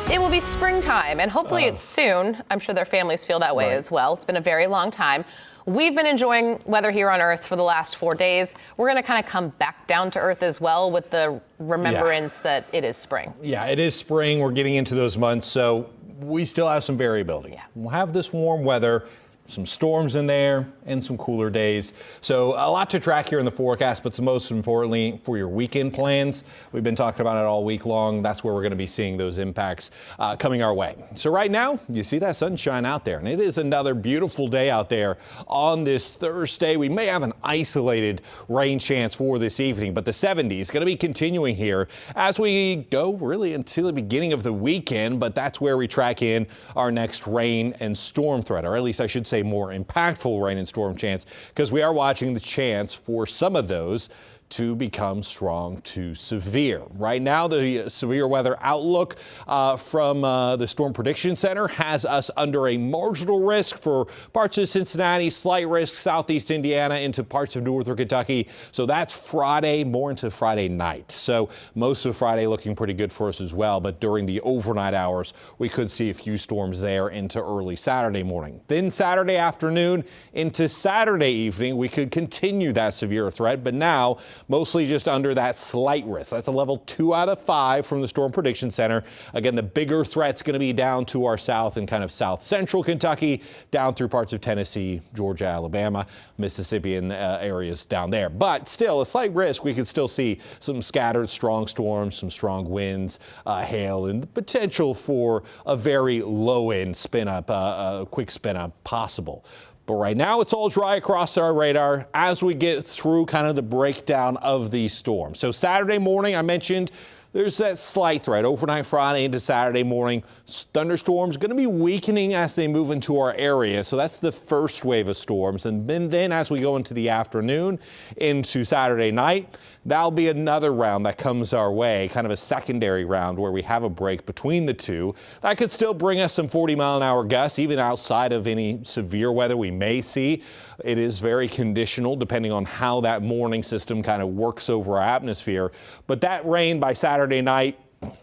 It will be springtime, and hopefully it's soon. I'm sure their families feel that way as well. It's been a very long time. We've been enjoying weather here on Earth for the last 4 days. We're going to kind of come back down to Earth as well with the remembrance that it is spring. Yeah, it is spring. We're getting into those months, so we still have some variability. Yeah. We'll have this warm weather, some storms in there, and some cooler days. So a lot to track here in the forecast, but most importantly for your weekend plans. We've been talking about it all week long. That's where we're going to be seeing those impacts coming our way. So right now, you see that sunshine out there, and it is another beautiful day out there on this Thursday. We may have an isolated rain chance for this evening, but the 70s is going to be continuing here as we go really until the beginning of the weekend, but that's where we track in our next rain and storm threat, or at least I should say more impactful rain and storm chance, because we are watching the chance for some of those to become strong to severe. Right now, the severe weather outlook from the Storm Prediction Center has us under a marginal risk for parts of Cincinnati, slight risk southeast Indiana into parts of northern Kentucky. So that's Friday, more into Friday night. So most of Friday looking pretty good for us as well. But during the overnight hours, we could see a few storms there into early Saturday morning. Then Saturday afternoon into Saturday evening, we could continue that severe threat. But now, mostly just under that slight risk. That's a level 2 out of 5 from the Storm Prediction Center. Again, the bigger threat's going to be down to our south and kind of south central Kentucky, down through parts of Tennessee, Georgia, Alabama, Mississippi, and areas down there. But still, a slight risk. We could still see some scattered strong storms, some strong winds, hail, and the potential for a very low end spin up, a quick spin up possible. But right now, it's all dry across our radar as we get through kind of the breakdown of these storms. So Saturday morning, I mentioned there's that slight threat overnight Friday into Saturday morning. Thunderstorms going to be weakening as they move into our area. So that's the first wave of storms. And then as we go into the afternoon into Saturday night, that'll be another round that comes our way, kind of a secondary round where we have a break between the two. That could still bring us some 40-mile-an-hour gusts, even outside of any severe weather we may see. It is very conditional depending on how that morning system kind of works over our atmosphere. But that rain by Saturday night,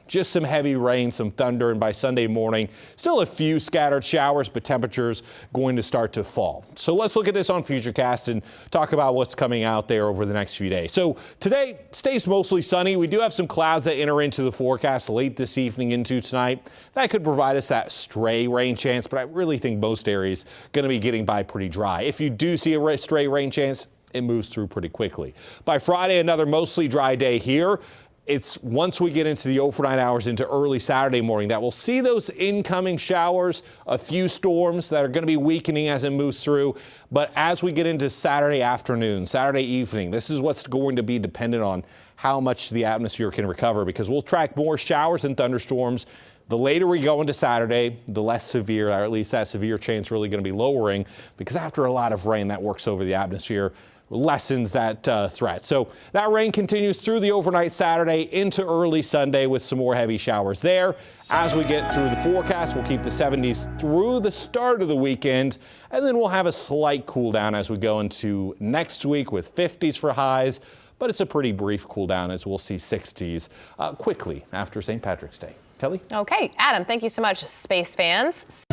just some heavy rain, some thunder, and by Sunday morning, still a few scattered showers, but temperatures going to start to fall. So let's look at this on Futurecast and talk about what's coming out there over the next few days. So today stays mostly sunny. We do have some clouds that enter into the forecast late this evening into tonight. That could provide us that stray rain chance, but I really think most areas going to be getting by pretty dry. If you do see a stray rain chance, it moves through pretty quickly. By Friday, another mostly dry day here. It's once we get into the overnight hours into early Saturday morning that we'll see those incoming showers, a few storms that are going to be weakening as it moves through. But as we get into Saturday afternoon, Saturday evening, this is what's going to be dependent on how much the atmosphere can recover, because we'll track more showers and thunderstorms. The later we go into Saturday, the less severe, or at least that severe chance really going to be lowering, because after a lot of rain that works over the atmosphere, lessens that threat. So that rain continues through the overnight Saturday into early Sunday with some more heavy showers there. As we get through the forecast, we'll keep the 70s through the start of the weekend, and then we'll have a slight cool down as we go into next week with 50s for highs. But it's a pretty brief cool down as we'll see 60s quickly after St. Patrick's Day. Kelly? Okay, Adam, thank you so much, space fans.